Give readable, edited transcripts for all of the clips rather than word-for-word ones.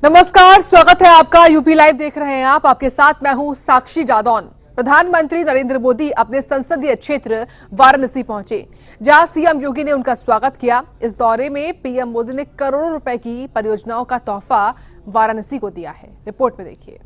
नमस्कार, स्वागत है आपका। यूपी लाइव देख रहे हैं आप। आपके साथ मैं हूं साक्षी जादौन। प्रधानमंत्री नरेंद्र मोदी अपने संसदीय क्षेत्र वाराणसी पहुंचे, जहां सीएम योगी ने उनका स्वागत किया। इस दौरे में पीएम मोदी ने करोड़ों रुपए की परियोजनाओं का तोहफा वाराणसी को दिया है। रिपोर्ट में देखिए।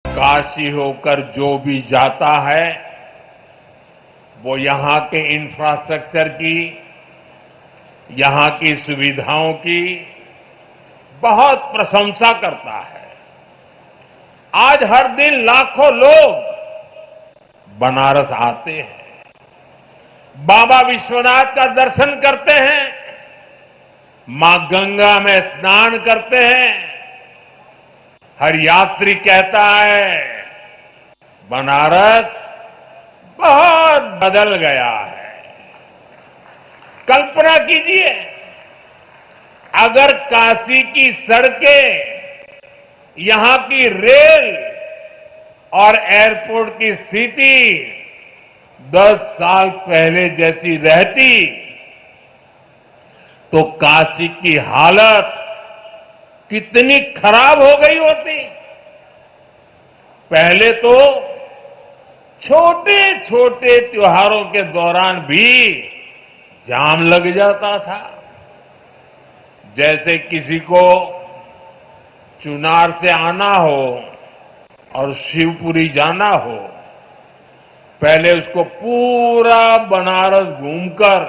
काशी होकर जो भी जाता है वो यहां के इंफ्रास्ट्रक्चर की, यहां की सुविधाओं की बहुत प्रशंसा करता है। आज हर दिन लाखों लोग बनारस आते हैं, बाबा विश्वनाथ का दर्शन करते हैं, मां गंगा में स्नान करते हैं। हर यात्री कहता है बनारस बहुत बदल गया है। कल्पना कीजिए, अगर काशी की सड़कें, यहां की रेल और एयरपोर्ट की स्थिति 10 साल पहले जैसी रहती तो काशी की हालत कितनी खराब हो गई होती। पहले तो छोटे छोटे त्योहारों के दौरान भी जाम लग जाता था। जैसे किसी को चुनार से आना हो और शिवपुरी जाना हो, पहले उसको पूरा बनारस घूमकर,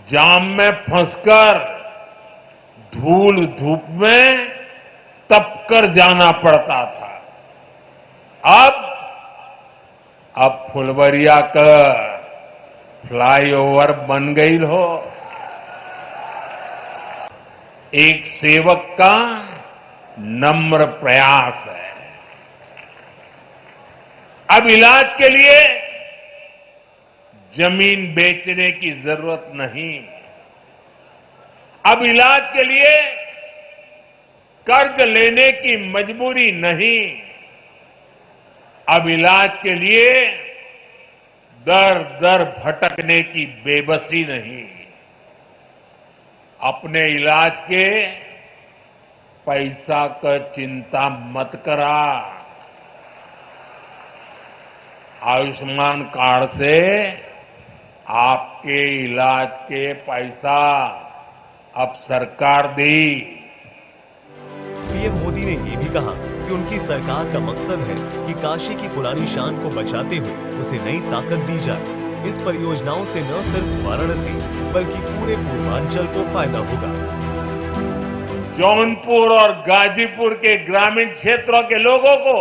जाम में फंसकर, धूल धूप में तपकर जाना पड़ता था। अब फुलवरिया का फ्लाईओवर बन गई हो। एक सेवक का नम्र प्रयास है। अब इलाज के लिए जमीन बेचने की जरूरत नहीं। अब इलाज के लिए कर्ज लेने की मजबूरी नहीं। अब इलाज के लिए दर दर भटकने की बेबसी नहीं। अपने इलाज के पैसा का चिंता मत करा। आयुष्मान कार्ड से आपके इलाज के पैसा अब सरकार दी। पीएम मोदी ने ये भी कहा कि उनकी सरकार का मकसद है कि काशी की पुरानी शान को बचाते हुए उसे नई ताकत दी जाए। इस परियोजनाओं से न सिर्फ वाराणसी बल्कि पूरे पूर्वांचल को फायदा होगा। जौनपुर और गाजीपुर के ग्रामीण क्षेत्रों के लोगों को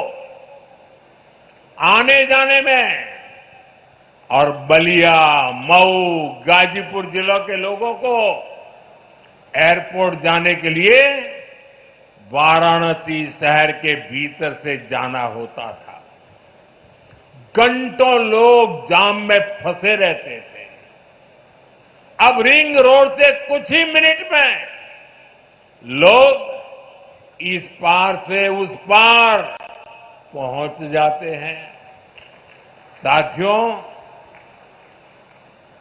आने जाने में और बलिया, मऊ, गाजीपुर जिलों के लोगों को एयरपोर्ट जाने के लिए वाराणसी शहर के भीतर से जाना होता था। घंटों लोग जाम में फंसे रहते थे। अब रिंग रोड से कुछ ही मिनट में लोग इस पार से उस पार पहुंच जाते हैं। साथियों,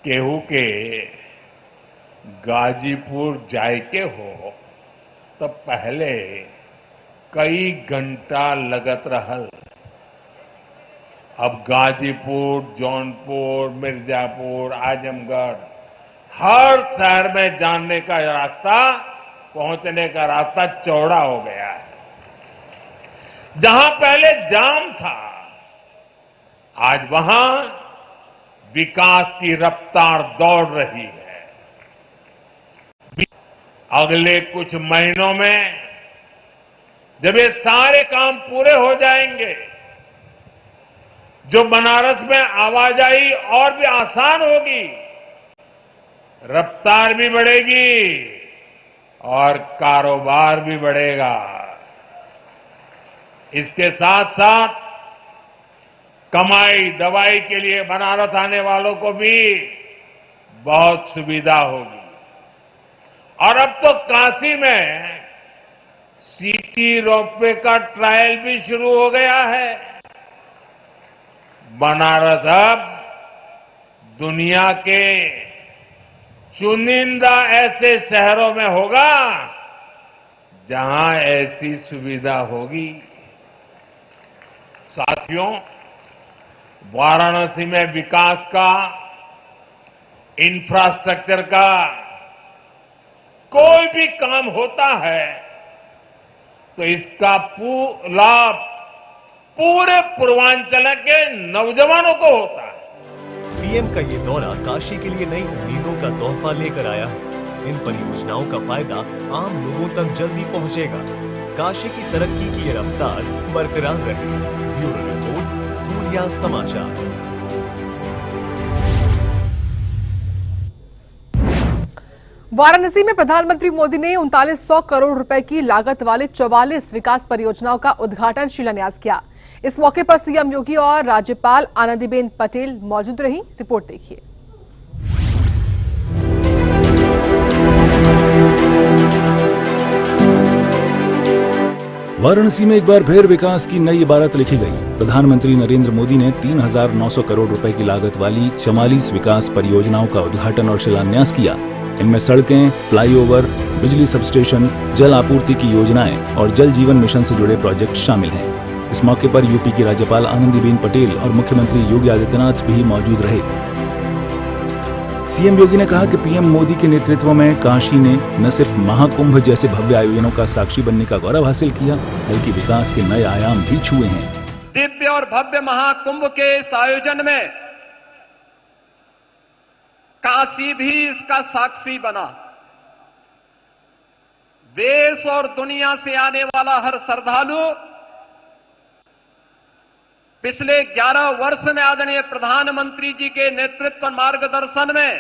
केहू के गाजीपुर जायके हो तो पहले कई घंटा लगत रहल। अब गाजीपुर, जौनपुर, मिर्जापुर, आजमगढ़, हर शहर में जाने का रास्ता, पहुंचने का रास्ता चौड़ा हो गया है। जहां पहले जाम था, आज वहां विकास की रफ्तार दौड़ रही है। अगले कुछ महीनों में जब ये सारे काम पूरे हो जाएंगे, जो बनारस में आवाजाही और भी आसान होगी, रफ्तार भी बढ़ेगी और कारोबार भी बढ़ेगा। इसके साथ साथ कमाई दवाई के लिए बनारस आने वालों को भी बहुत सुविधा होगी। और अब तो काशी में सिटी रोपवे का ट्रायल भी शुरू हो गया है। बनारस अब दुनिया के चुनिंदा ऐसे शहरों में होगा जहां ऐसी सुविधा होगी। साथियों, वाराणसी में विकास का, इंफ्रास्ट्रक्चर का कोई भी काम होता है तो इसका लाभ पूरे पूर्वांचल के नौजवानों को होता है। पीएम का ये दौरा काशी के लिए नई उम्मीदों का तोहफा लेकर आया है। इन परियोजनाओं का फायदा आम लोगों तक जल्दी पहुंचेगा। काशी की तरक्की की ये रफ्तार बरकरार रहेगी। ब्यूरो रिपोर्ट, सूर्या समाचार। वाराणसी में प्रधानमंत्री मोदी ने 3900 करोड़ रुपए की लागत वाले 44 विकास परियोजनाओं का उद्घाटन शिलान्यास किया। इस मौके पर सीएम योगी और राज्यपाल आनंदीबेन पटेल मौजूद रहीं। रिपोर्ट देखिए। वाराणसी में एक बार फिर विकास की नई इबारत लिखी गई। प्रधानमंत्री नरेंद्र मोदी ने 3900 करोड़ रुपए की लागत वाली 44 विकास परियोजनाओं का उद्घाटन और शिलान्यास किया। इनमें सड़कें, फ्लाईओवर, बिजली सबस्टेशन, जल आपूर्ति की योजनाएं और जल जीवन मिशन से जुड़े प्रोजेक्ट शामिल हैं। इस मौके पर यूपी की राज्यपाल आनंदीबेन पटेल और मुख्यमंत्री योगी आदित्यनाथ भी मौजूद रहे। सीएम योगी ने कहा कि पीएम मोदी के नेतृत्व में काशी ने न सिर्फ महाकुंभ जैसे भव्य आयोजनों का साक्षी बनने का गौरव हासिल किया, बल्कि विकास के नए आयाम भी छुए हैं। दिव्य और भव्य महाकुंभ के इस आयोजन में काशी भी इसका साक्षी बना। देश और दुनिया से आने वाला हर श्रद्धालु पिछले 11 वर्ष में आदरणीय प्रधानमंत्री जी के नेतृत्व मार्गदर्शन में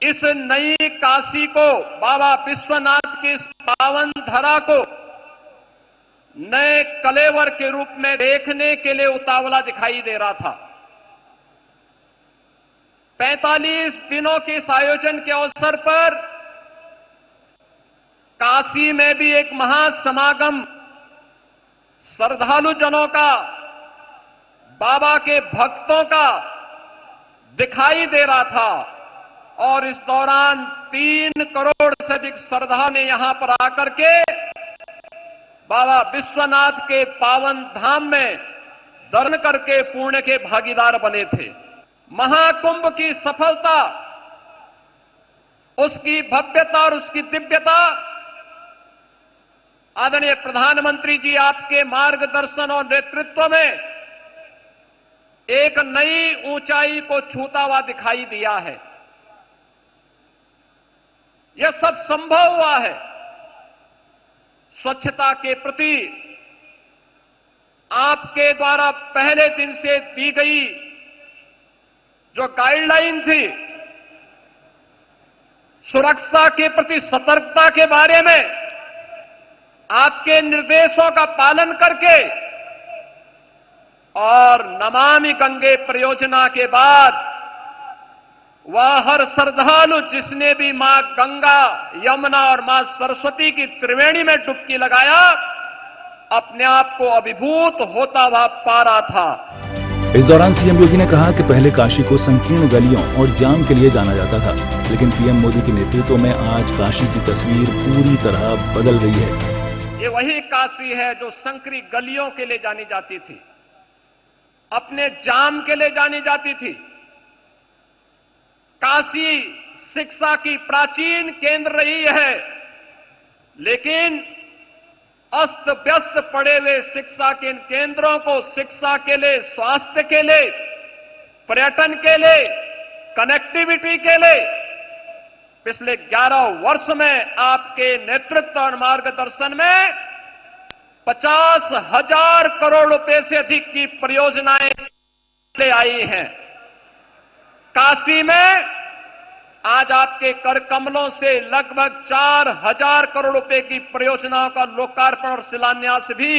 इस नई काशी को, बाबा विश्वनाथ की इस पावन धरा को नए कलेवर के रूप में देखने के लिए उतावला दिखाई दे रहा था। 45 दिनों के इस आयोजन के अवसर पर काशी में भी एक महासमागम श्रद्धालु जनों का, बाबा के भक्तों का दिखाई दे रहा था। और इस दौरान 3 करोड़ से अधिक श्रद्धा ने यहां पर आकर के बाबा विश्वनाथ के पावन धाम में दर्शन करके पुण्य के भागीदार बने थे। महाकुंभ की सफलता, उसकी भव्यता और उसकी दिव्यता आदरणीय प्रधानमंत्री जी आपके मार्गदर्शन और नेतृत्व में एक नई ऊंचाई को छूता हुआ दिखाई दिया है। यह सब संभव हुआ है स्वच्छता के प्रति आपके द्वारा पहले दिन से दी गई जो गाइडलाइन थी, सुरक्षा के प्रति सतर्कता के बारे में आपके निर्देशों का पालन करके और नमामि गंगे परियोजना के बाद वह हर श्रद्धालु जिसने भी मां गंगा, यमुना और मां सरस्वती की त्रिवेणी में डुबकी लगाया, अपने आप को अभिभूत होता हुआ पा रहा था। इस दौरान सीएम योगी ने कहा कि पहले काशी को संकीर्ण गलियों और जाम के लिए जाना जाता था, लेकिन पीएम मोदी के नेतृत्व में आज काशी की तस्वीर पूरी तरह बदल गई है। ये वही काशी है जो संकरी गलियों के लिए जानी जाती थी, अपने जाम के लिए जानी जाती थी। काशी शिक्षा की प्राचीन केंद्र रही है, लेकिन अस्त व्यस्त पड़े हुए शिक्षा के इन केंद्रों को शिक्षा के लिए, स्वास्थ्य के लिए, पर्यटन के लिए, कनेक्टिविटी के लिए पिछले 11 वर्ष में आपके नेतृत्व और मार्गदर्शन में 50,000 करोड़ रुपए से अधिक की परियोजनाएं ले आई हैं। काशी में आज आपके कर कमलों से लगभग 4,000 करोड़ रुपए की परियोजनाओं का लोकार्पण और शिलान्यास भी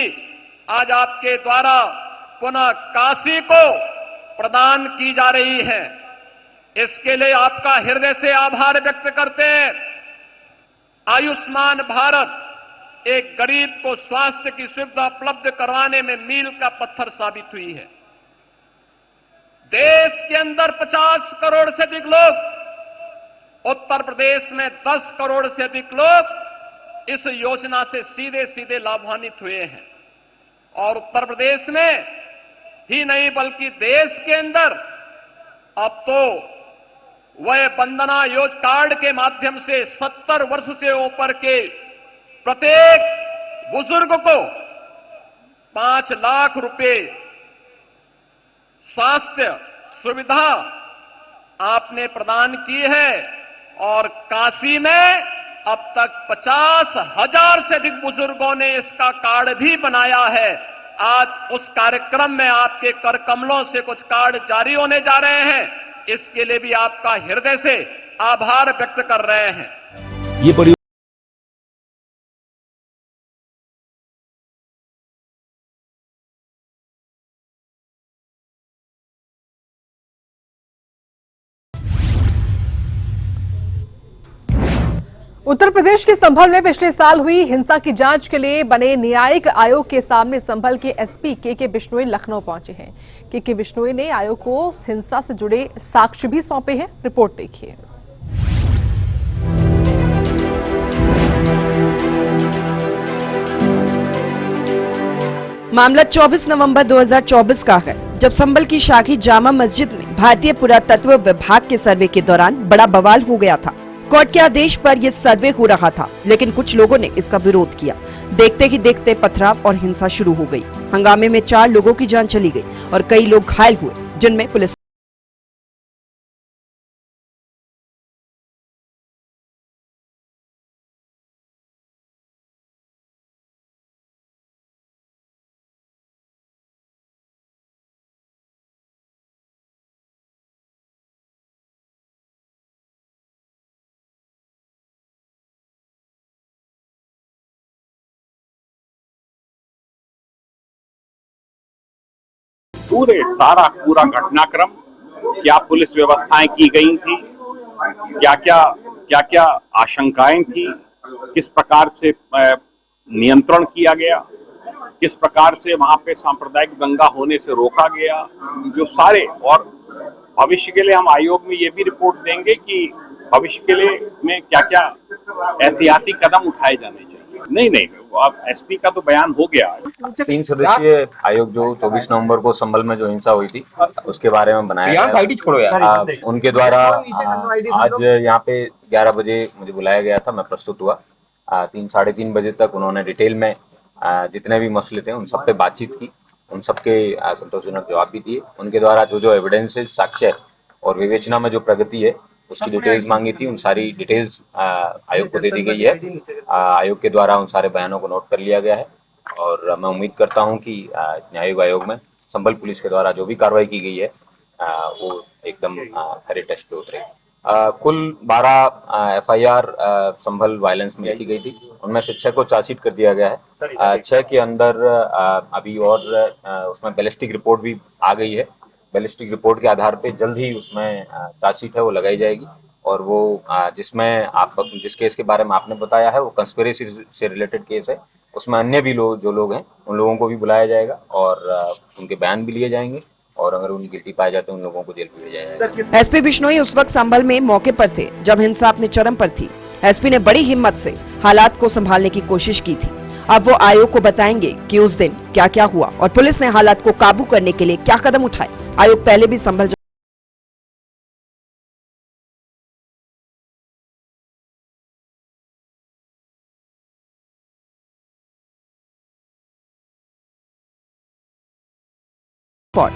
आज आपके द्वारा पुनः काशी को प्रदान की जा रही है। इसके लिए आपका हृदय से आभार व्यक्त करते हैं। आयुष्मान भारत एक गरीब को स्वास्थ्य की सुविधा उपलब्ध करवाने में मील का पत्थर साबित हुई है। देश के अंदर 50 करोड़ से अधिक लोग, उत्तर प्रदेश में 10 करोड़ से अधिक लोग इस योजना से सीधे सीधे लाभान्वित हुए हैं। और उत्तर प्रदेश में ही नहीं बल्कि देश के अंदर अब तो वह वंदना योजना कार्ड के माध्यम से 70 वर्ष से ऊपर के प्रत्येक बुजुर्ग को 5 लाख रुपए स्वास्थ्य सुविधा आपने प्रदान की है। और काशी में अब तक 50,000 से अधिक बुजुर्गों ने इसका कार्ड भी बनाया है। आज उस कार्यक्रम में आपके कर कमलों से कुछ कार्ड जारी होने जा रहे हैं। इसके लिए भी आपका हृदय से आभार व्यक्त कर रहे हैं। ये उत्तर प्रदेश के संभल में पिछले साल हुई हिंसा की जांच के लिए बने न्यायिक आयोग के सामने संभल के एसपी के बिश्नोई लखनऊ पहुंचे हैं। के बिश्नोई ने आयोग को हिंसा से जुड़े साक्ष्य भी सौंपे हैं। रिपोर्ट देखिए। मामला 24 नवंबर 2024 का है, जब संभल की शाही जामा मस्जिद में भारतीय पुरातत्व विभाग के सर्वे के दौरान बड़ा बवाल हो गया था। कोर्ट के आदेश पर यह सर्वे हो रहा था, लेकिन कुछ लोगों ने इसका विरोध किया। देखते ही देखते पथराव और हिंसा शुरू हो गई। हंगामे में 4 लोगों की जान चली गई और कई लोग घायल हुए, जिनमें पुलिस पूरा घटनाक्रम, क्या पुलिस व्यवस्थाएं की गई थी, क्या क्या आशंकाएं थी, किस प्रकार से नियंत्रण किया गया, किस प्रकार से वहां पे सांप्रदायिक दंगा होने से रोका गया, जो सारे, और भविष्य के लिए हम आयोग में ये भी रिपोर्ट देंगे कि भविष्य के लिए में क्या क्या एहतियाती कदम उठाए जाने चाहिए। नहीं, अब एसपी का तो बयान हो गया। 3 सदस्यीय आयोग जो 24 नवंबर को संभल में जो हिंसा हुई थी उसके बारे में बनाया गया। उनके द्वारा आज यहाँ पे 11 बजे मुझे बुलाया गया था, मैं प्रस्तुत हुआ। 3 साढ़े 3 बजे तक उन्होंने डिटेल में जितने भी मसले थे उन सब पे बातचीत की, उन सबके संतोषजनक जवाब भी दिए। उनके द्वारा जो एविडेंसेस, साक्ष्य और विवेचना में जो प्रगति है उसकी डिटेल्स मांगी थी, उन सारी डिटेल्स आयोग को दे दी गई है। आयोग के द्वारा उन सारे बयानों को नोट कर लिया गया है और मैं उम्मीद करता हूं कि न्यायिक आयोग में संभल पुलिस के द्वारा जो भी कार्रवाई की गई है वो एकदम खरे टेस्ट पे उतरेगी। कुल 12 FIR संभल वायलेंस में लिखी गई थी, उनमें से 6 को चार्जशीट कर दिया गया है। 6 के अंदर अभी और उसमें बैलिस्टिक रिपोर्ट भी आ गई है। बैलिस्टिक रिपोर्ट के आधार पे जल्द ही उसमें चार्जशीट है वो लगाई जाएगी और वो जिसमें आप जिस केस के बारे में आपने बताया है वो कंस्पिरेसी से रिलेटेड केस है, उसमें अन्य भी जो लोग हैं उन लोगों को भी बुलाया जाएगा और उनके बयान भी लिए जाएंगे और अगर उन गिल्टी पाए जाते हैं उन लोगों को जेल भी भेजा जाएगा। एसपी बिश्नोई उस वक्त संभल में मौके पर थे जब हिंसा अपने चरम पर थी। एसपी ने बड़ी हिम्मत से हालात को संभालने की कोशिश की थी। अब वो आयोग को बताएंगे कि उस दिन क्या क्या हुआ और पुलिस ने हालात को काबू करने के लिए क्या कदम उठाए। आयोग पहले भी संभल रिपोर्ट।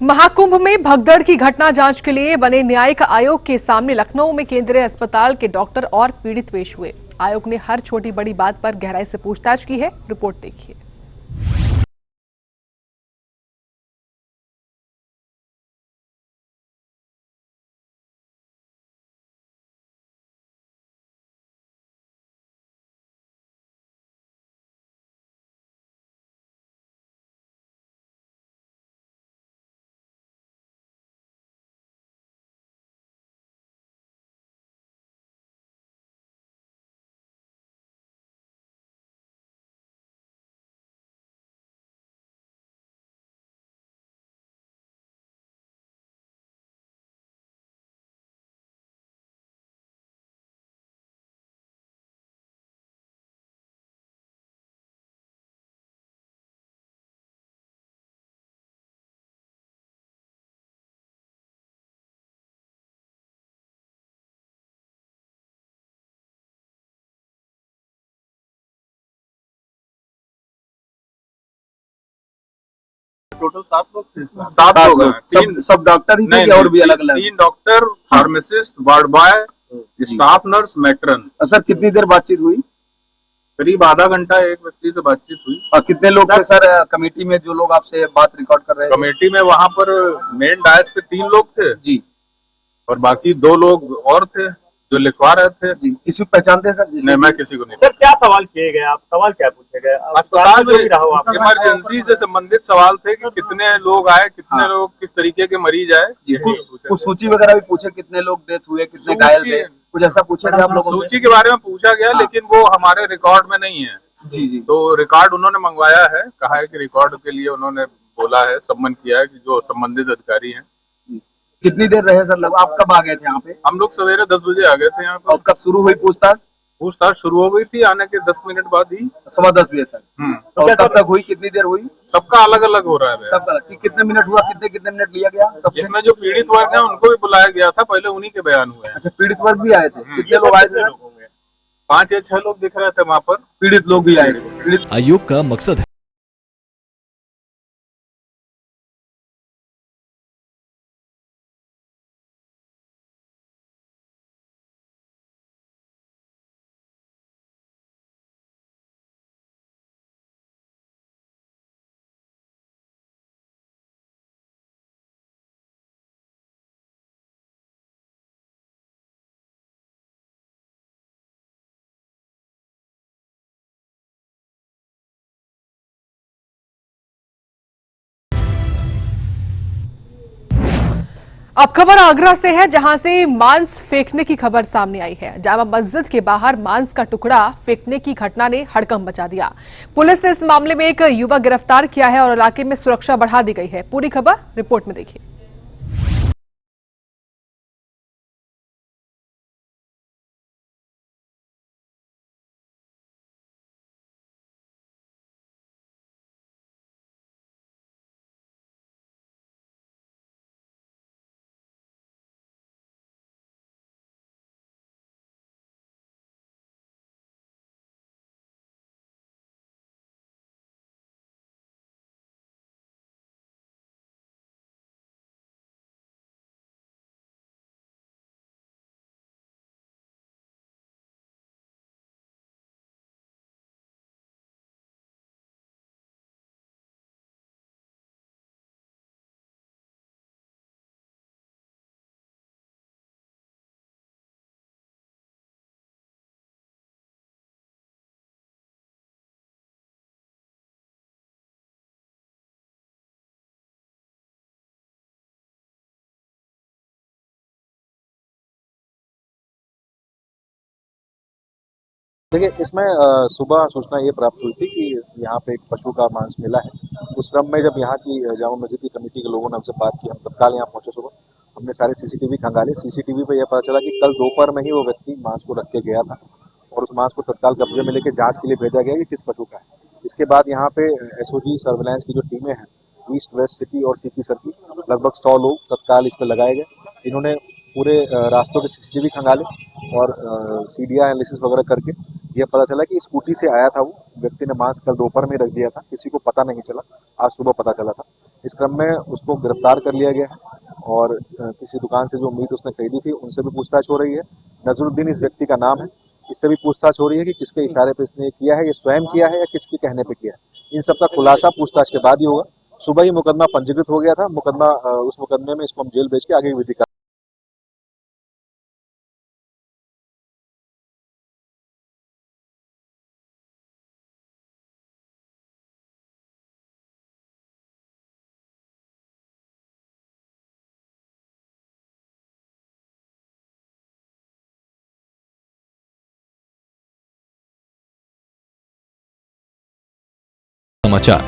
महाकुंभ में भगदड़ की घटना जांच के लिए बने न्यायिक आयोग के सामने लखनऊ में केंद्रीय अस्पताल के डॉक्टर और पीड़ित पेश हुए। आयोग ने हर छोटी बड़ी बात पर गहराई से पूछताछ की है। रिपोर्ट देखिए। टोटल 7 लोग थे। 7 लोग हैं। सब डॉक्टर ही थे और भी अलग अलग? 3 doctor, pharmacist, ward boy, staff nurse, matron. Sir कितनी देर बातचीत हुई? करीब आधा घंटा एक व्यक्ति से बातचीत हुई। और कितने लोग थे सर कमेटी में जो लोग आपसे बात रिकॉर्ड कर रहे हैं? कमेटी में वहां पर मेन डायस पे 3 लोग थे जी, और बाकी 2 लोग और थे जो लिखवा रहे थे जी। किसी को पहचानते हैं सर? नहीं, मैं किसी को नहीं। सर क्या सवाल किए गए? आप सवाल क्या पूछे गए? अस्पताल में इमरजेंसी से संबंधित सवाल थे कि कितने लोग आए, कितने लोग किस तरीके के मरीज आए। कुछ सूची वगैरह भी पूछे, कितने लोग डेथ हुए, कितने घायल थे, कुछ ऐसा पूछे थे आप लोगों से? सूची के बारे में पूछा गया लेकिन वो हमारे रिकॉर्ड में नहीं है जी जी। तो रिकॉर्ड उन्होंने मंगवाया है, कहा है कि रिकॉर्ड के लिए उन्होंने बोला है, सम्मन किया है कि जो संबंधित अधिकारी हैं। कितनी देर रहे सर? आप कब आ गए थे यहाँ पे? हम लोग सवेरे 10 बजे आ गए थे यहाँ पे। और कब शुरू हुई पूछताछ? पूछताछ शुरू हो गई थी आने के 10 मिनट बाद ही, 10:15 बजे तक। और कब तक हुई, कितनी देर हुई? सबका अलग अलग हो रहा है। सबका कितने मिनट हुआ, कितने मिनट लिया गया? इसमें जो पीड़ित वर्ग है उनको भी बुलाया गया था, पहले उन्हीं के बयान हुए हैं। अच्छा, पीड़ित वर्ग भी आए थे? कितने लोग आए थे? 5 या 6 लोग दिख रहे थे वहाँ पर। पीड़ित लोग भी आए थे। आयोग का मकसद है अब खबर आगरा से है, जहां से मांस फेंकने की खबर सामने आई है। जामा मस्जिद के बाहर मांस का टुकड़ा फेंकने की घटना ने हड़कंप मचा दिया। पुलिस ने इस मामले में एक युवक गिरफ्तार किया है और इलाके में सुरक्षा बढ़ा दी गई है। पूरी खबर रिपोर्ट में देखिए। देखिए, इसमें सुबह सूचना ये प्राप्त हुई थी कि यहाँ पे एक पशु का मांस मिला है। उस क्रम में जब यहाँ की जामा मस्जिद की कमेटी के लोगों ने हमसे बात की, हम तत्काल यहाँ पहुंचे। सुबह हमने सारे सीसीटीवी खंगाले। सीसीटीवी पे यह पता चला कि कल दोपहर में ही वो व्यक्ति मांस को रख के गया था और उस मांस को तत्काल कब्जे में लेकर जांच के लिए भेजा गया कि किस पशु का है। इसके बाद यहाँ पे एसओजी सर्विलांस की जो टीमें हैं, ईस्ट वेस्ट सिटी और सीपी सर की, लगभग 100 लोग तत्काल इस पर लगाए गए। इन्होंने पूरे रास्तों के सीसीटीवी खंगाले और सीडीआर एनालिसिस वगैरह करके यह पता चला कि स्कूटी से आया था वो व्यक्ति ने मास्क कल दोपहर में रख दिया था, किसी को पता नहीं चला, आज सुबह पता चला था। इस क्रम में उसको गिरफ्तार कर लिया गया है और किसी दुकान से जो मीट उसने खरीदी थी उनसे भी पूछताछ हो रही है। नजरुद्दीन इस व्यक्ति का नाम है, इससे भी पूछताछ हो रही है कि किसके इशारे पर इसने किया है, ये स्वयं किया है या किसके कहने पर किया है। इन सबका खुलासा पूछताछ के बाद ही होगा। सुबह ही मुकदमा पंजीकृत हो गया था, उस मुकदमे में इसको हम जेल भेज के आगे की विधि का समाचार।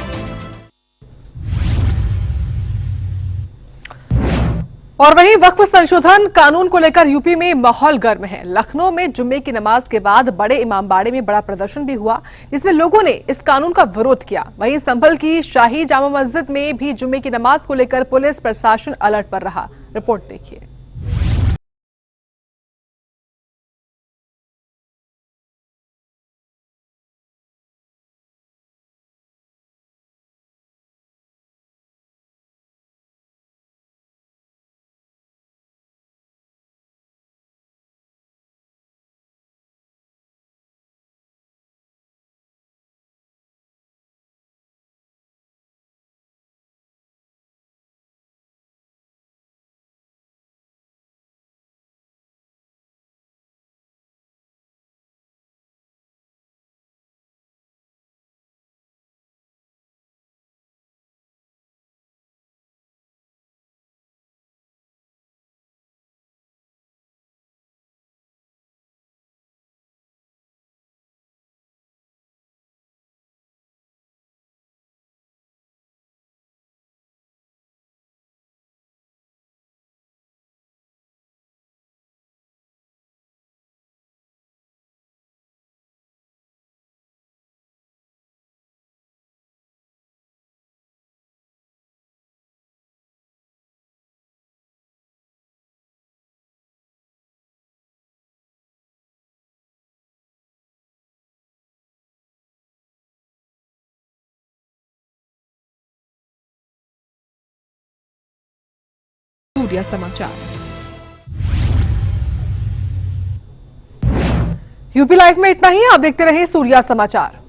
और वहीं वक्फ संशोधन कानून को लेकर यूपी में माहौल गर्म है। लखनऊ में जुम्मे की नमाज के बाद बड़े इमामबाड़े में बड़ा प्रदर्शन भी हुआ, जिसमें लोगों ने इस कानून का विरोध किया। वहीं संभल की शाही जामा मस्जिद में भी जुम्मे की नमाज को लेकर पुलिस प्रशासन अलर्ट पर रहा। रिपोर्ट देखिए। सूर्या समाचार। यूपी लाइव में इतना ही। आप देखते रहिए सूर्या समाचार।